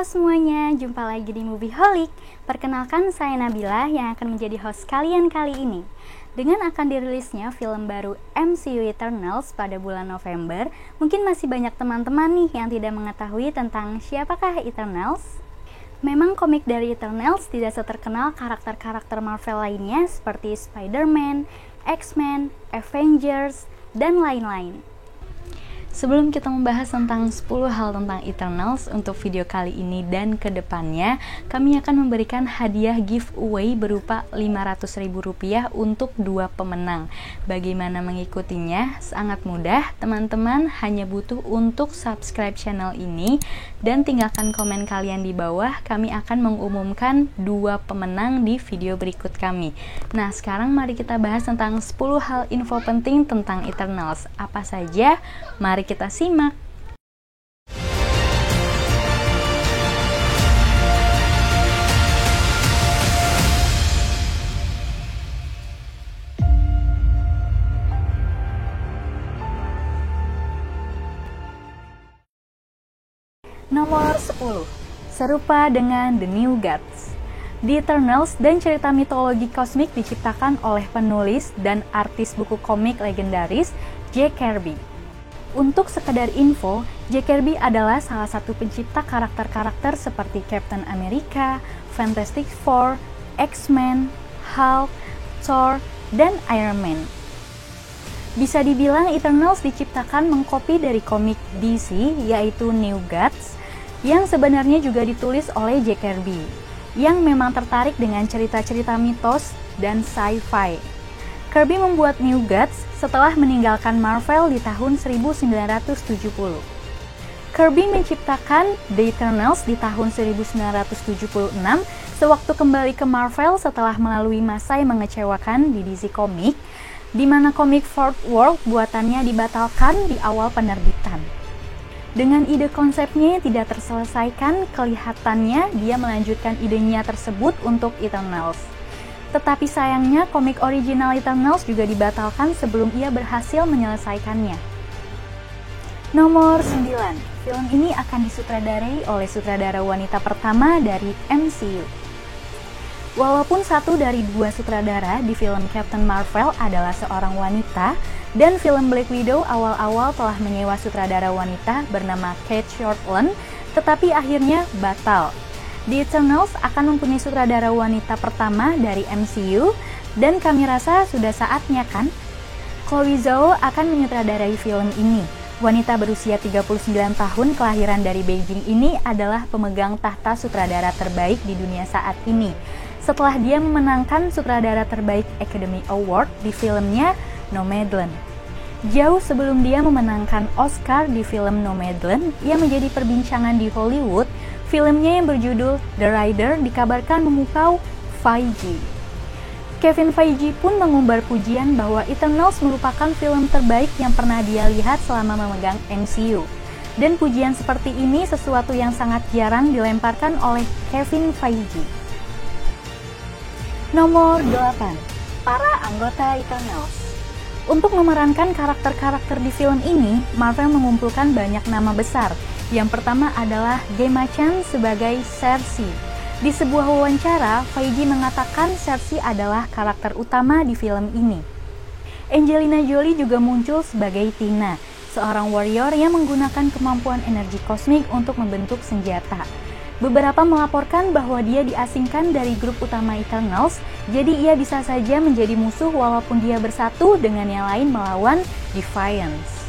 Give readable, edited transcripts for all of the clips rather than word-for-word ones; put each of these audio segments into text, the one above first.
Halo semuanya, jumpa lagi di Movieholic. Perkenalkan, saya Nabila yang akan menjadi host kalian kali ini. Dengan akan dirilisnya film baru MCU Eternals pada bulan November, mungkin masih banyak teman-teman nih yang tidak mengetahui tentang siapakah Eternals. Memang komik dari Eternals tidak seterkenal karakter-karakter Marvel lainnya seperti Spider-Man, X-Men, Avengers, dan lain-lain. Sebelum kita membahas tentang 10 hal tentang Eternals untuk video kali ini dan kedepannya, kami akan memberikan hadiah giveaway berupa Rp500.000 untuk 2 pemenang. Bagaimana mengikutinya? Sangat mudah, teman-teman hanya butuh untuk subscribe channel ini dan tinggalkan komen kalian di bawah. Kami akan mengumumkan 2 pemenang di video berikut kami. Nah, sekarang mari kita bahas tentang 10 hal info penting tentang Eternals. Apa saja? Mari kita simak. Nomor 10. Serupa dengan The New Gods. The Eternals dan cerita mitologi kosmik diciptakan oleh penulis dan artis buku komik legendaris Jack Kirby. Untuk sekedar info, Jack Kirby adalah salah satu pencipta karakter-karakter seperti Captain America, Fantastic Four, X-Men, Hulk, Thor, dan Iron Man. Bisa dibilang Eternals diciptakan mengkopi dari komik DC yaitu New Gods, yang sebenarnya juga ditulis oleh Jack Kirby, yang memang tertarik dengan cerita-cerita mitos dan sci-fi. Kirby membuat New Gods setelah meninggalkan Marvel di tahun 1970. Kirby menciptakan The Eternals di tahun 1976 sewaktu kembali ke Marvel setelah melalui masa yang mengecewakan di DC Comics, di mana komik Fourth World buatannya dibatalkan di awal penerbitan. Dengan ide konsepnya yang tidak terselesaikan, kelihatannya dia melanjutkan idenya tersebut untuk Eternals. Tetapi sayangnya komik original Eternals juga dibatalkan sebelum ia berhasil menyelesaikannya. Nomor 9. Film ini akan disutradarai oleh sutradara wanita pertama dari MCU. Walaupun satu dari 2 sutradara di film Captain Marvel adalah seorang wanita, dan film Black Widow awal-awal telah menyewa sutradara wanita bernama Kate Shortland, tetapi akhirnya batal. The Eternals akan mempunyai sutradara wanita pertama dari MCU, dan kami rasa sudah saatnya kan? Chloe Zhao akan menyutradarai film ini. Wanita berusia 39 tahun kelahiran dari Beijing ini adalah pemegang tahta sutradara terbaik di dunia saat ini. Setelah dia memenangkan sutradara terbaik Academy Award di filmnya Nomadland. Jauh sebelum dia memenangkan Oscar di film Nomadland, ia menjadi perbincangan di Hollywood. Filmnya yang berjudul The Rider dikabarkan memukau Feige. Kevin Feige pun mengumbar pujian bahwa Eternals merupakan film terbaik yang pernah dia lihat selama memegang MCU. Dan pujian seperti ini sesuatu yang sangat jarang dilemparkan oleh Kevin Feige. Nomor 8. Para anggota Eternals. Untuk memerankan karakter-karakter di film ini, Marvel mengumpulkan banyak nama besar. Yang pertama adalah Gemma Chan sebagai Sersi. Di sebuah wawancara, Feige mengatakan Sersi adalah karakter utama di film ini. Angelina Jolie juga muncul sebagai Tina, seorang warrior yang menggunakan kemampuan energi kosmik untuk membentuk senjata. Beberapa melaporkan bahwa dia diasingkan dari grup utama Eternals, jadi ia bisa saja menjadi musuh walaupun dia bersatu dengan yang lain melawan Defiance.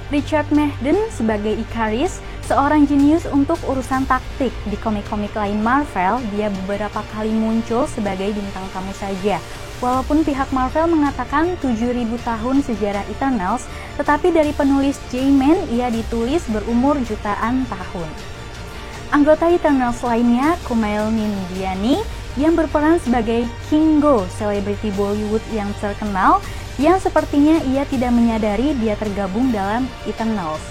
Richard Madden sebagai Ikaris, seorang jenius untuk urusan taktik. Di komik-komik lain Marvel, dia beberapa kali muncul sebagai bintang tamu saja. Walaupun pihak Marvel mengatakan 7.000 tahun sejarah Eternals, tetapi dari penulis J-Man, ia ditulis berumur jutaan tahun. Anggota Eternals lainnya, Kumail Nanjiani, yang berperan sebagai Kingo, selebriti Bollywood yang terkenal, yang sepertinya ia tidak menyadari dia tergabung dalam Eternals.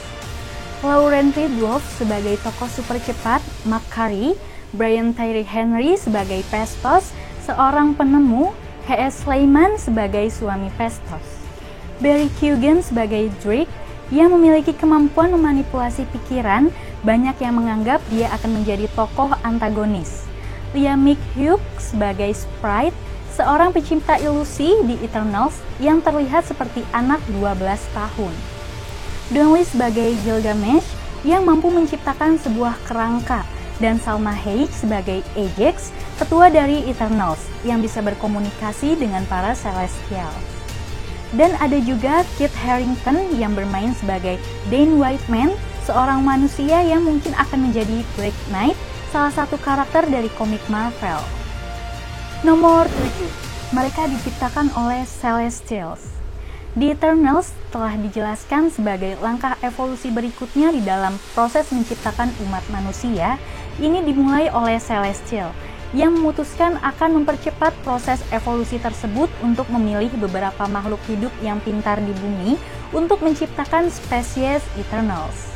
Lauren Ridloff sebagai tokoh super cepat, Makkari, Brian Tyree Henry sebagai Phastos, seorang penemu, H.S. Slayman sebagai suami Phastos, Barry Keoghan sebagai Drake, yang memiliki kemampuan memanipulasi pikiran. Banyak yang menganggap dia akan menjadi tokoh antagonis. Liam McHugh sebagai Sprite, seorang pencipta ilusi di Eternals yang terlihat seperti anak 12 tahun. Don Lee sebagai Gilgamesh yang mampu menciptakan sebuah kerangka, dan Salma Hayek sebagai Ajax, ketua dari Eternals yang bisa berkomunikasi dengan para Celestial. Dan ada juga Kit Harington yang bermain sebagai Dane Whiteman, seorang manusia yang mungkin akan menjadi Black Knight, salah satu karakter dari komik Marvel. Nomor 7. Mereka diciptakan oleh Celestials. Di Eternals telah dijelaskan sebagai langkah evolusi berikutnya di dalam proses menciptakan umat manusia. Ini dimulai oleh Celestial yang memutuskan akan mempercepat proses evolusi tersebut untuk memilih beberapa makhluk hidup yang pintar di bumi untuk menciptakan spesies Eternals.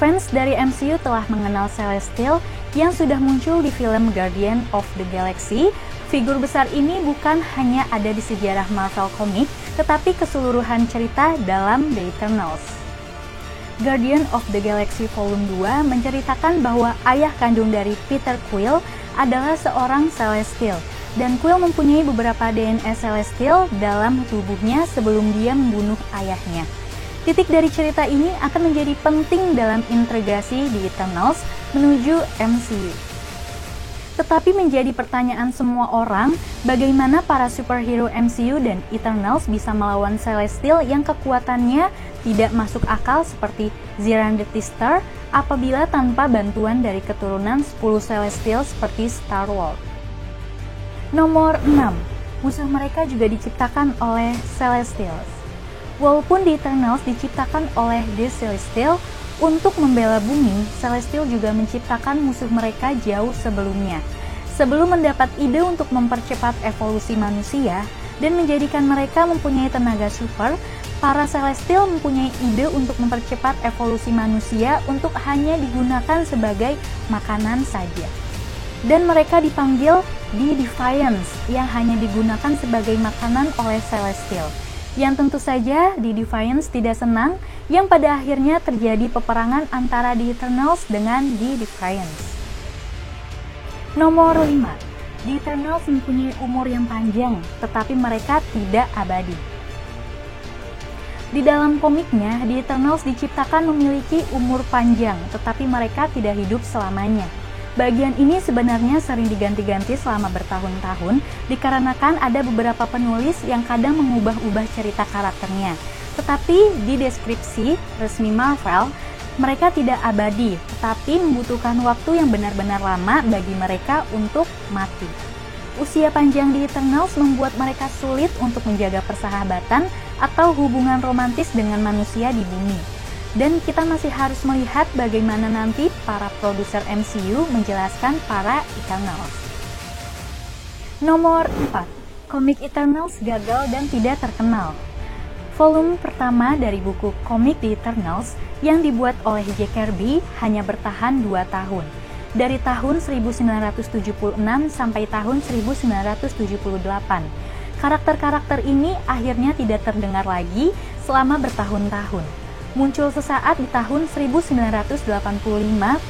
Fans dari MCU telah mengenal Celestial yang sudah muncul di film Guardian of the Galaxy. Figur besar ini bukan hanya ada di sejarah Marvel Comics, tetapi keseluruhan cerita dalam The Eternals. Guardian of the Galaxy Volume 2 menceritakan bahwa ayah kandung dari Peter Quill adalah seorang Celestial, dan Quill mempunyai beberapa DNA Celestial dalam tubuhnya sebelum dia membunuh ayahnya. Titik dari cerita ini akan menjadi penting dalam integrasi di Eternals menuju MCU. Tetapi menjadi pertanyaan semua orang, bagaimana para superhero MCU dan Eternals bisa melawan Celestial yang kekuatannya tidak masuk akal seperti Xyranthestar apabila tanpa bantuan dari keturunan 10 Celestial seperti Star-Lord. Nomor 6. Musuh mereka juga diciptakan oleh Celestials. Walaupun The Eternals diciptakan oleh The Celestial untuk membela bumi, Celestial juga menciptakan musuh mereka jauh sebelumnya. Sebelum mendapat ide untuk mempercepat evolusi manusia dan menjadikan mereka mempunyai tenaga super, para Celestial mempunyai ide untuk mempercepat evolusi manusia untuk hanya digunakan sebagai makanan saja. Dan mereka dipanggil The Defiance yang hanya digunakan sebagai makanan oleh Celestial. Yang tentu saja The Defiance tidak senang yang pada akhirnya terjadi peperangan antara The Eternals dengan The Defiance. Nomor 5. The Eternals mempunyai umur yang panjang, tetapi mereka tidak abadi. Di dalam komiknya, The Eternals diciptakan memiliki umur panjang, tetapi mereka tidak hidup selamanya. Bagian ini sebenarnya sering diganti-ganti selama bertahun-tahun dikarenakan ada beberapa penulis yang kadang mengubah-ubah cerita karakternya. Tetapi di deskripsi resmi Marvel, mereka tidak abadi, tetapi membutuhkan waktu yang benar-benar lama bagi mereka untuk mati. Usia panjang di Eternals membuat mereka sulit untuk menjaga persahabatan atau hubungan romantis dengan manusia di bumi. Dan kita masih harus melihat bagaimana nanti para produser MCU menjelaskan para Eternals. Nomor 4. Komik Eternals gagal dan tidak terkenal. Volume pertama dari buku komik The Eternals yang dibuat oleh Jack Kirby hanya bertahan 2 tahun. Dari tahun 1976 sampai tahun 1978. Karakter-karakter ini akhirnya tidak terdengar lagi selama bertahun-tahun. Muncul sesaat di tahun 1985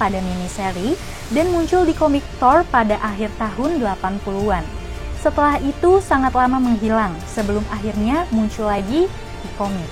pada miniseri dan muncul di komik Thor pada akhir tahun 80-an. Setelah itu sangat lama menghilang sebelum akhirnya muncul lagi di komik.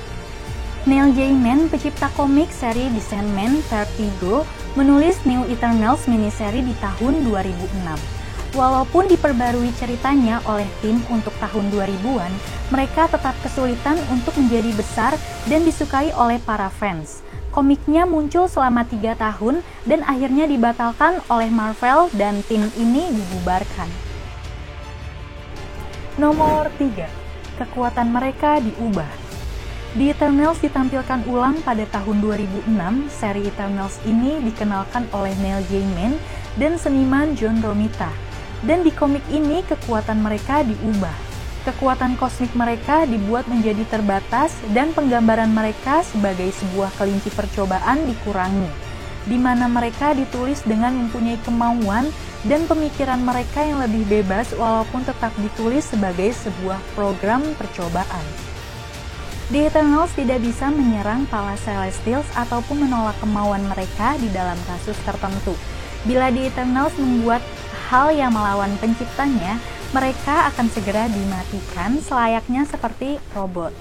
Neil Gaiman, pencipta komik seri The Sandman Vertigo, menulis New Eternals miniseri di tahun 2006. Walaupun diperbarui ceritanya oleh tim untuk tahun 2000-an, mereka tetap kesulitan untuk menjadi besar dan disukai oleh para fans. Komiknya muncul selama 3 tahun dan akhirnya dibatalkan oleh Marvel dan tim ini dibubarkan. Nomor 3. Kekuatan mereka diubah. The Eternals ditampilkan ulang pada tahun 2006. Seri Eternals ini dikenalkan oleh Neil Gaiman dan seniman John Romita. Dan di komik ini kekuatan mereka diubah. Kekuatan kosmik mereka dibuat menjadi terbatas dan penggambaran mereka sebagai sebuah kelinci percobaan dikurangi, di mana mereka ditulis dengan mempunyai kemauan dan pemikiran mereka yang lebih bebas walaupun tetap ditulis sebagai sebuah program percobaan. The Eternals tidak bisa menyerang para Celestials ataupun menolak kemauan mereka di dalam kasus tertentu. Bila The Eternals membuat hal yang melawan penciptanya, mereka akan segera dimatikan selayaknya seperti robot.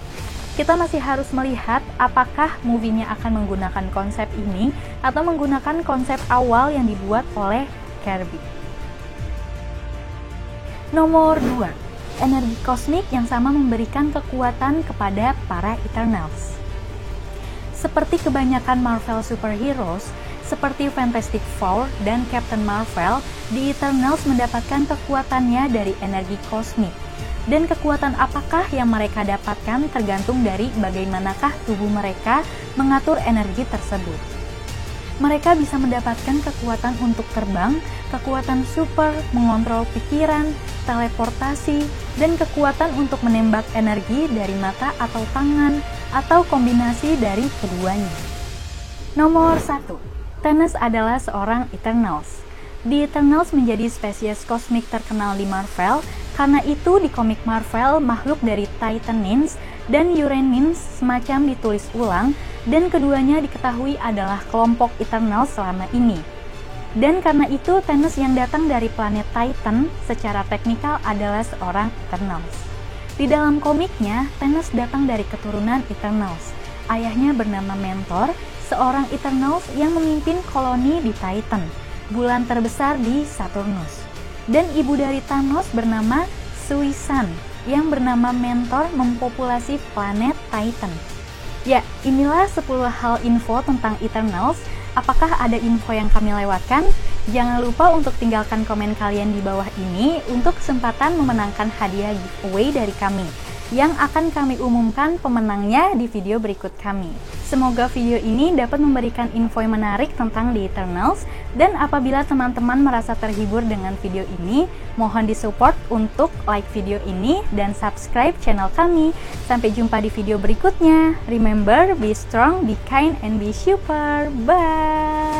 Kita masih harus melihat apakah movie-nya akan menggunakan konsep ini atau menggunakan konsep awal yang dibuat oleh Kirby. Nomor 2. Energi kosmik yang sama memberikan kekuatan kepada para Eternals. Seperti kebanyakan Marvel superheroes, seperti Fantastic Four dan Captain Marvel, The Eternals mendapatkan kekuatannya dari energi kosmik. Dan kekuatan apakah yang mereka dapatkan tergantung dari bagaimanakah tubuh mereka mengatur energi tersebut. Mereka bisa mendapatkan kekuatan untuk terbang, kekuatan super, mengontrol pikiran, teleportasi, dan kekuatan untuk menembak energi dari mata atau tangan, atau kombinasi dari keduanya. Nomor 1. Thanos adalah seorang Eternals. The Eternals menjadi spesies kosmik terkenal di Marvel, karena itu di komik Marvel, makhluk dari Titanians dan Uranins semacam ditulis ulang, dan keduanya diketahui adalah kelompok Eternals selama ini. Dan karena itu, Thanos yang datang dari planet Titan secara teknikal adalah seorang Eternals. Di dalam komiknya, Thanos datang dari keturunan Eternals. Ayahnya bernama Mentor, seorang Eternals yang memimpin koloni di Titan, bulan terbesar di Saturnus. Dan ibu dari Thanos bernama Suisan, yang bernama Mentor mempopulasi planet Titan. Ya, inilah 10 hal info tentang Eternals. Apakah ada info yang kami lewatkan? Jangan lupa untuk tinggalkan komen kalian di bawah ini untuk kesempatan memenangkan hadiah giveaway dari kami, yang akan kami umumkan pemenangnya di video berikut kami. Semoga video ini dapat memberikan info yang menarik tentang The Eternals, dan apabila teman-teman merasa terhibur dengan video ini, mohon disupport untuk like video ini dan subscribe channel kami. Sampai jumpa di video berikutnya. Remember, be strong, be kind, and be super. Bye!